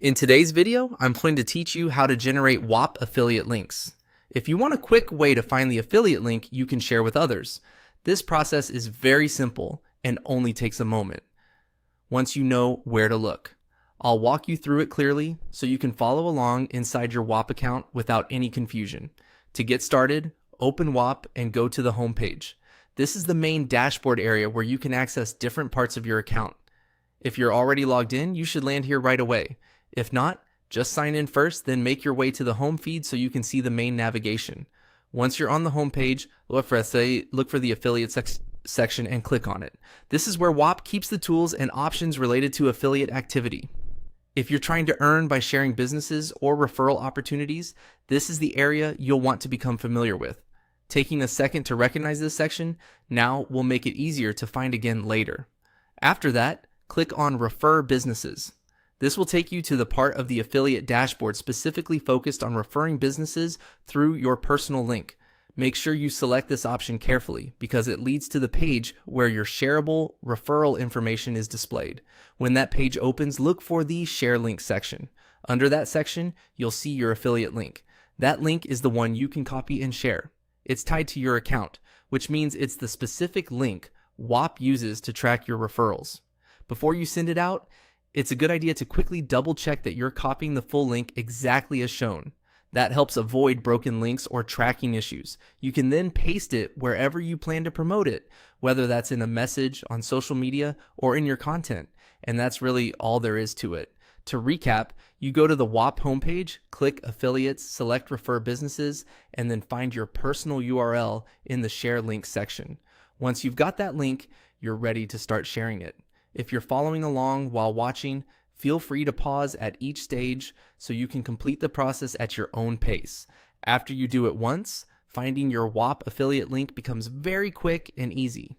In today's video, I'm going to teach you how to generate Whop affiliate links. If you want a quick way to find the affiliate link you can share with others, this process is very simple and only takes a moment. Once you know where to look, I'll walk you through it clearly so you can follow along inside your Whop account without any confusion. To get started, open Whop and go to the home page. This is the main dashboard area where you can access different parts of your account. If you're already logged in, you should land here right away. If not, just sign in first, then make your way to the home feed so you can see the main navigation. Once you're on the home page, look for the affiliate section and click on it. This is where Whop keeps the tools and options related to affiliate activity. If you're trying to earn by sharing businesses or referral opportunities, this is the area you'll want to become familiar with. Taking a second to recognize this section now will make it easier to find again later. After that, click on Refer Businesses. This will take you to the part of the affiliate dashboard specifically focused on referring businesses through your personal link. Make sure you select this option carefully because it leads to the page where your shareable referral information is displayed. When that page opens, look for the Share Link section. Under that section, you'll see your affiliate link. That link is the one you can copy and share. It's tied to your account, which means it's the specific link Whop uses to track your referrals. Before you send it out, it's a good idea to quickly double check that you're copying the full link exactly as shown. That helps avoid broken links or tracking issues. You can then paste it wherever you plan to promote it, whether that's in a message on social media or in your content. And that's really all there is to it. To recap, you go to the Whop homepage, click Affiliates, select Refer Businesses, and then find your personal URL in the Share Link section. Once you've got that link, you're ready to start sharing it. If you're following along while watching, feel free to pause at each stage so you can complete the process at your own pace. After you do it once, finding your Whop affiliate link becomes very quick and easy.